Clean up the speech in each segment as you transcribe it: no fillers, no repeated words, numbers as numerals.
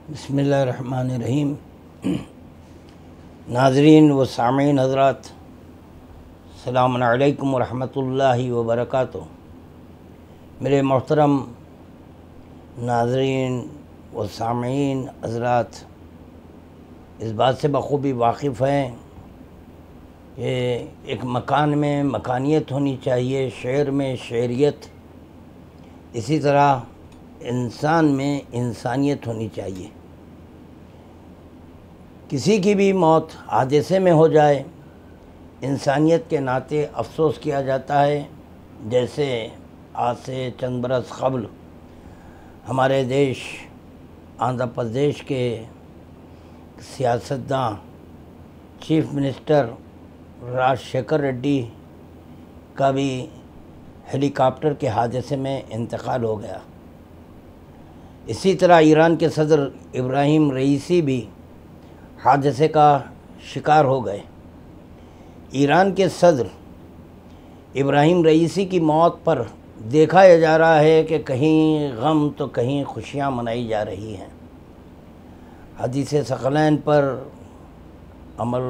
بسم اللہ الرحمن الرحیم۔ ناظرین و سامعین حضرات، السلام علیکم ورحمۃ اللہ وبرکاتہ۔ میرے محترم ناظرین و سامعین حضرات اس بات سے بخوبی واقف ہیں کہ ایک مکان میں مکانیت ہونی چاہیے، شعر میں شعریت، اسی طرح انسان میں انسانیت ہونی چاہیے۔ کسی کی بھی موت حادثے میں ہو جائے، انسانیت کے ناطے افسوس کیا جاتا ہے۔ جیسے آج سے چند برس قبل ہمارے دیش آندھرا پردیش کے سیاستداں چیف منسٹر راجشیکھر ریڈی کا بھی ہیلی کاپٹر کے حادثے میں انتقال ہو گیا۔ اسی طرح ایران کے صدر ابراہیم رئیسی بھی حادثے کا شکار ہو گئے۔ ایران کے صدر ابراہیم رئیسی کی موت پر دیکھا یہ جا رہا ہے کہ کہیں غم تو کہیں خوشیاں منائی جا رہی ہیں۔ حدیث ثقلین پر عمل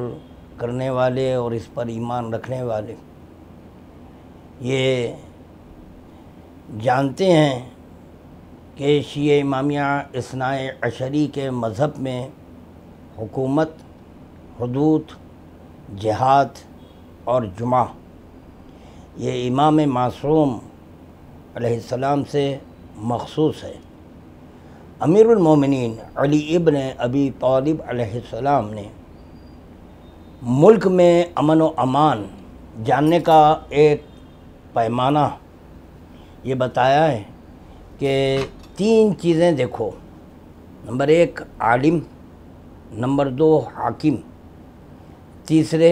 کرنے والے اور اس پر ایمان رکھنے والے یہ جانتے ہیں کہ شیعہ امامیہ اثنی عشری کے مذہب میں حکومت، حدود، جہاد اور جمعہ یہ امام معصوم علیہ السلام سے مخصوص ہے۔ امیر المومنین علی ابن ابی طالب علیہ السلام نے ملک میں امن و امان جاننے کا ایک پیمانہ یہ بتایا ہے کہ 3 چیزیں دیکھو۔ نمبر 1 عالم، نمبر 2 حاکم، تیسرے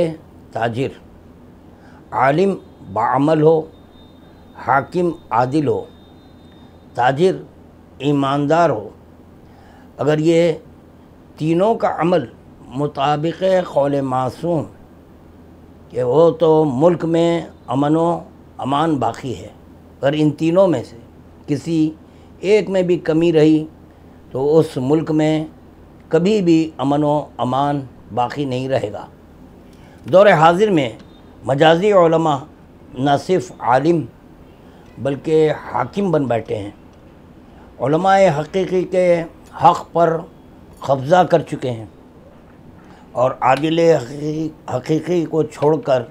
تاجر۔ عالم باعمل ہو، حاکم عادل ہو، تاجر ایماندار ہو۔ اگر یہ تینوں کا عمل مطابق قول معصوم کہ وہ تو ملک میں امن و امان باقی ہے، اگر ان تینوں میں سے کسی ایک میں بھی کمی رہی تو اس ملک میں کبھی بھی امن و امان باقی نہیں رہے گا۔ دور حاضر میں مجازی علماء نہ صرف عالم بلکہ حاکم بن بیٹھے ہیں۔ علماء حقیقی کے حق پر قبضہ کر چکے ہیں اور عادل حقیقی کو چھوڑ کر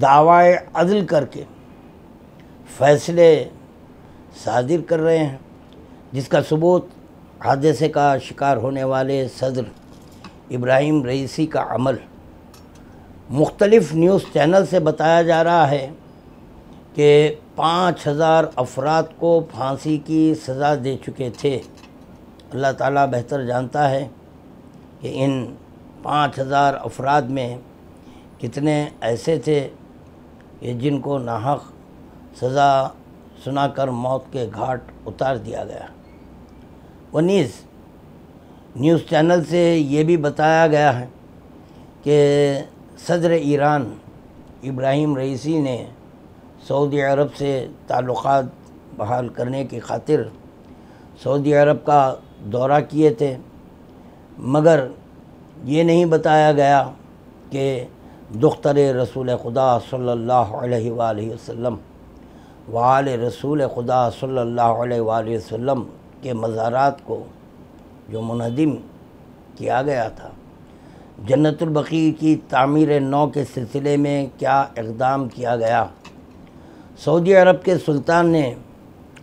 دعوی عدل کر کے فیصلے صادر کر رہے ہیں، جس کا ثبوت حادثے کا شکار ہونے والے صدر ابراہیم رئیسی کا عمل۔ مختلف نیوز چینل سے بتایا جا رہا ہے کہ 5000 افراد کو پھانسی کی سزا دے چکے تھے۔ اللہ تعالیٰ بہتر جانتا ہے کہ ان 5000 افراد میں کتنے ایسے تھے کہ جن کو ناحق سزا سنا کر موت کے گھاٹ اتار دیا گیا۔ وہ نیز نیوز چینل سے یہ بھی بتایا گیا ہے کہ صدر ایران ابراہیم رئیسی نے سعودی عرب سے تعلقات بحال کرنے کی خاطر سعودی عرب کا دورہ کیے تھے، مگر یہ نہیں بتایا گیا کہ دختر رسول خدا صلی اللہ علیہ وآلہ وسلم وآل رسول خدا صلی اللہ علیہ وآلہ وسلم کے مزارات کو جو منہدم کیا گیا تھا، جنت البقیع کی تعمیر نو کے سلسلے میں کیا اقدام کیا گیا۔ سعودی عرب کے سلطان نے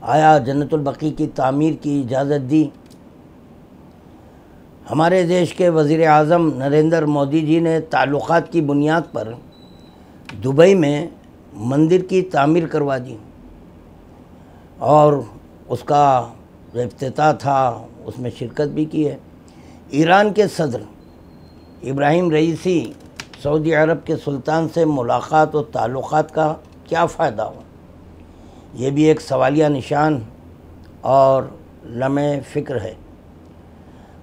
آیا جنت البقیع کی تعمیر کی اجازت دی؟ ہمارے دیش کے وزیر اعظم نریندر مودی جی نے تعلقات کی بنیاد پر دبئی میں مندر کی تعمیر کروا دی اور اس کا جو افتتاح تھا اس میں شرکت بھی کی ہے۔ ایران کے صدر ابراہیم رئیسی سعودی عرب کے سلطان سے ملاقات و تعلقات کا کیا فائدہ ہو؟ یہ بھی ایک سوالیہ نشان اور لمحہ فکر ہے۔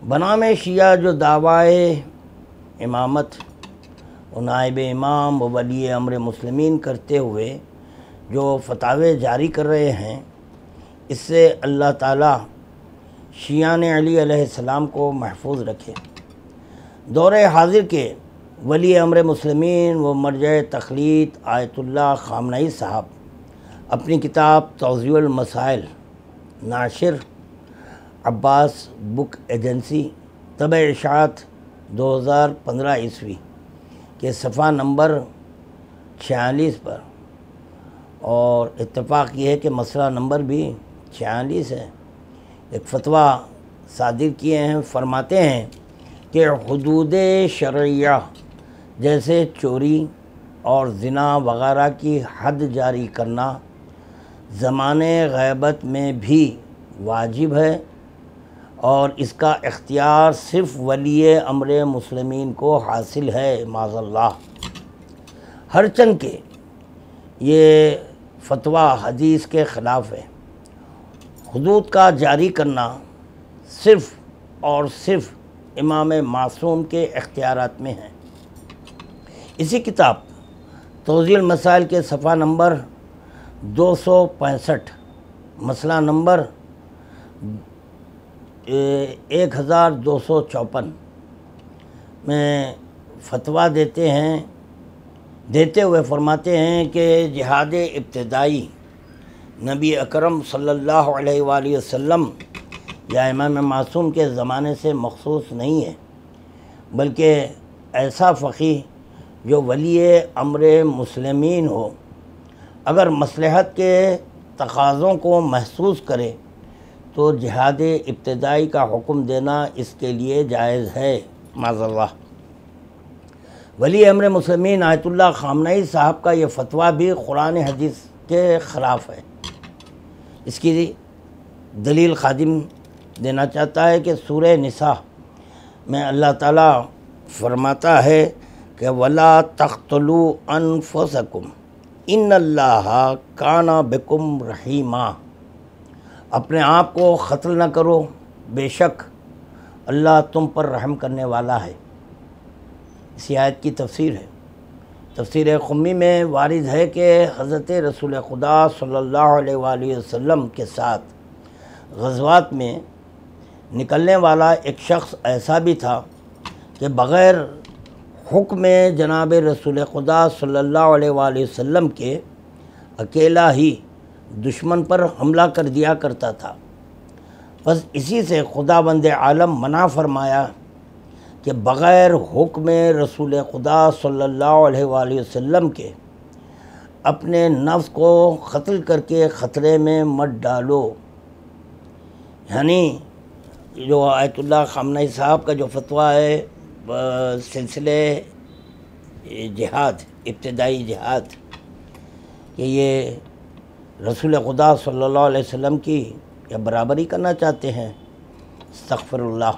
بنام شیعہ جو دعوی امامت و نائب امام و ولی امر مسلمین کرتے ہوئے جو فتاوے جاری کر رہے ہیں، اس سے اللہ تعالیٰ شیعان علی علیہ السلام کو محفوظ رکھے۔ دور حاضر کے ولی امر مسلمین و مرجع تخلیق آیت اللہ خامنئی صاحب اپنی کتاب توضیح المسائل، ناشر عباس بک ایجنسی، طبع اشاعت 2015 عیسوی کے صفحہ نمبر 46 پر، اور اتفاق یہ ہے کہ مسئلہ نمبر بھی 46 ہے، ایک فتویٰ صادر کیے ہیں۔ فرماتے ہیں کہ حدود شرعیہ جیسے چوری اور زنا وغیرہ کی حد جاری کرنا زمان غیبت میں بھی واجب ہے، اور اس کا اختیار صرف ولی امر مسلمین کو حاصل ہے، معاذ اللہ۔ ہرچند کہ یہ فتویٰ حدیث کے خلاف ہے۔ حدود کا جاری کرنا صرف اور صرف امام معصوم کے اختیارات میں ہے۔ اسی کتاب توضیح المسائل کے صفحہ نمبر 265، مسئلہ نمبر 1254 میں فتویٰ دیتے ہوئے فرماتے ہیں کہ جہاد ابتدائی نبی اکرم صلی اللہ علیہ وآلہ وسلم یا امام معصوم کے زمانے سے مخصوص نہیں ہے، بلکہ ایسا فقیہ جو ولی امر مسلمین ہو اگر مصلحت کے تقاضوں کو محسوس کرے تو جہاد ابتدائی کا حکم دینا اس کے لیے جائز ہے، معاذ اللہ۔ ولی امر مسلمین آیت اللہ خامنئی صاحب کا یہ فتویٰ بھی قرآن حدیث کے خلاف ہے۔ اس کی دلیل خادم دینا چاہتا ہے کہ سورہ نساء میں اللہ تعالیٰ فرماتا ہے کہ وَلَا تَقْتُلُوا أَنفُسَكُمْ إِنَّ اللَّهَ كَانَ بِكُمْ رَحِيمًا، اپنے آپ کو قتل نہ کرو، بے شک اللہ تم پر رحم کرنے والا ہے۔ اسی آیت کی تفسیر ہے۔ تفسیر خمی میں وارد ہے کہ حضرت رسول خدا صلی اللہ علیہ وآلہ وسلم کے ساتھ غزوات میں نکلنے والا ایک شخص ایسا بھی تھا کہ بغیر حکم جناب رسول خدا صلی اللہ علیہ وآلہ وسلم کے اکیلا ہی دشمن پر حملہ کر دیا کرتا تھا۔ بس اسی سے خداوند عالم منع فرمایا کہ بغیر حکم رسول خدا صلی اللہ علیہ وآلہ وسلم کے اپنے نفس کو قتل کر کے خطرے میں مت ڈالو۔ یعنی جو آیت اللہ خامنئی صاحب کا جو فتویٰ ہے سلسلے جہاد، ابتدائی جہاد، کہ یہ رسول خدا صلی اللہ علیہ وسلم کی یا برابری کرنا چاہتے ہیں، استغفر اللہ۔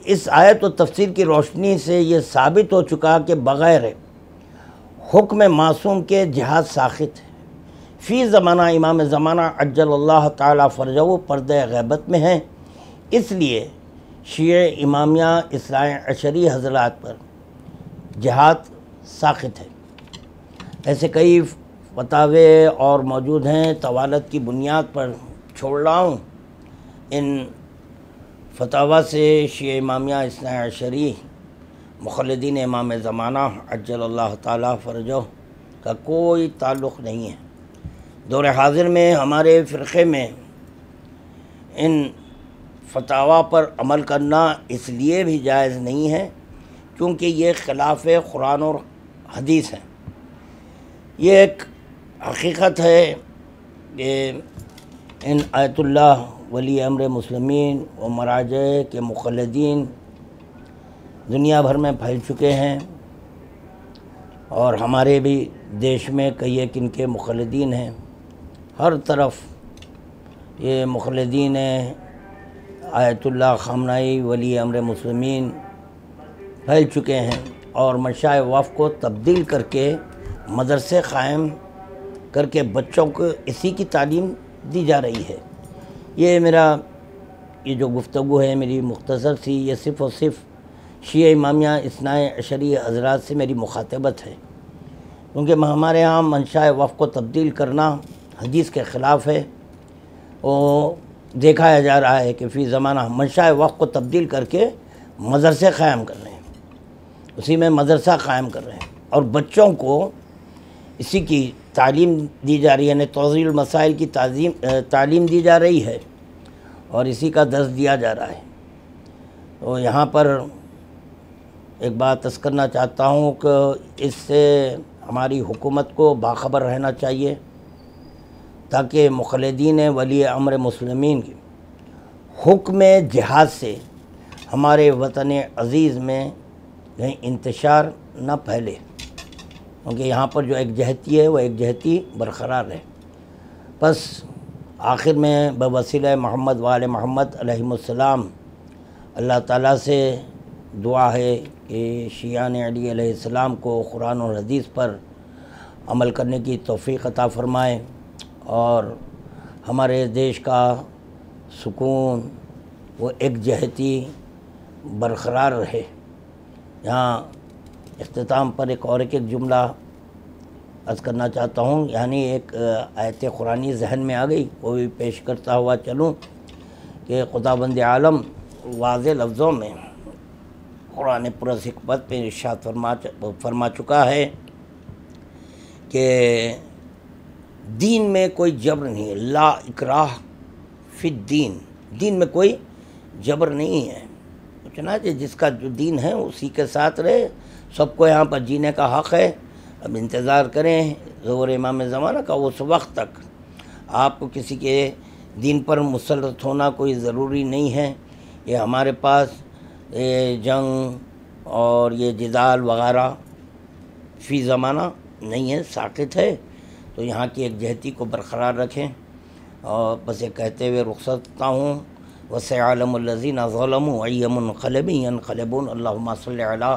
اس آیت و تفسیر کی روشنی سے یہ ثابت ہو چکا کہ بغیر حکم معصوم کے جہاد ساخط ہے۔ فی زمانہ امام زمانہ عجل اللہ تعالیٰ فرجہ پردہ غیبت میں ہیں، اس لیے شیعہ امامیہ اثنی عشری حضرات پر جہاد ساخط ہے۔ ایسے کئی فتاوے اور موجود ہیں، طوالت کی بنیاد پر چھوڑ رہا ہوں۔ ان فتاویٰ سے شیعہ امامیہ اثنی عشری مخلدین امام زمانہ عجل اللہ تعالیٰ فرجہ کا کوئی تعلق نہیں ہے۔ دور حاضر میں ہمارے فرقے میں ان فتاویٰ پر عمل کرنا اس لیے بھی جائز نہیں ہے کیونکہ یہ خلاف قرآن اور حدیث ہے۔ یہ ایک حقیقت ہے کہ ان آیت اللہ ولی امر مسلمین و مراجع کے مقلدین دنیا بھر میں پھیل چکے ہیں، اور ہمارے بھی دیش میں کئی ایک ان کے مقلدین ہیں۔ ہر طرف یہ مقلدین آیت اللہ خامنئی ولی امر مسلمین پھیل چکے ہیں، اور مشائخ وقف کو تبدیل کر کے مدرسے قائم کر کے بچوں کو اسی کی تعلیم دی جا رہی ہے۔ یہ جو گفتگو ہے میری مختصر سی، یہ صرف اور صرف شیعہ امامیہ اثنی عشری حضرات سے میری مخاطبت ہے، کیونکہ ہمارے ہاں منشاء وقف کو تبدیل کرنا حدیث کے خلاف ہے، اور دیکھا جا رہا ہے کہ فی زمانہ منشاء وقت کو تبدیل کر کے مدرسے قائم کر رہے ہیں، اسی میں مدرسہ قائم کر رہے ہیں، اور بچوں کو اسی کی تعلیم دی جا رہی ہے، یعنی توضیح المسائل کی تعلیم دی جا رہی ہے اور اسی کا درس دیا جا رہا ہے۔ تو یہاں پر ایک بات عرض کرنا چاہتا ہوں کہ اس سے ہماری حکومت کو باخبر رہنا چاہیے، تاکہ مخلدین ولی امر مسلمین کی حکم جہاد سے ہمارے وطن عزیز میں کہیں انتشار نہ پھیلے، کیونکہ یہاں پر جو ایک جہتی ہے وہ ایک جہتی برقرار ہے۔ بس آخر میں بوسیلہ محمد وآل محمد علیہم السلام اللہ تعالیٰ سے دعا ہے کہ شیعان علی علیہ السلام کو قرآن اور حدیث پر عمل کرنے کی توفیق عطا فرمائے اور ہمارے دیش کا سکون وہ ایک جہتی برقرار رہے۔ یہاں اختتام پر ایک جملہ عرض کرنا چاہتا ہوں، یعنی ایک آیت قرآنی ذہن میں آ گئی، وہ بھی پیش کرتا ہوا چلوں کہ خداوند عالم واضح لفظوں میں قرآن پرز حکمت میں ارشاد فرما چکا ہے کہ دین میں کوئی جبر نہیں ہے، لا اکراہ فی الدین، دین میں کوئی جبر نہیں ہے، چنانچہ جس کا جو دین ہے اسی کے ساتھ رہے، سب کو یہاں پر جینے کا حق ہے۔ اب انتظار کریں ظہور امام زمانہ کا، اس وقت تک آپ کو کسی کے دین پر مسلط ہونا کوئی ضروری نہیں ہے۔ یہ ہمارے پاس جنگ اور یہ جدال وغیرہ فی زمانہ نہیں ہے، ساقط ہے، تو یہاں کی ایک جہتی کو برقرار رکھیں۔ اور بس یہ کہتے ہوئے رخصت ہوں، وَسَيَعْلَمُ الَّذِينَ ظَلَمُوا أَيَّ مُنقَلِبٍ يَنقَلِبُونَ اللهم صل علی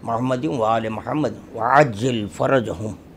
محمد وآل محمد وعجل فرجهم۔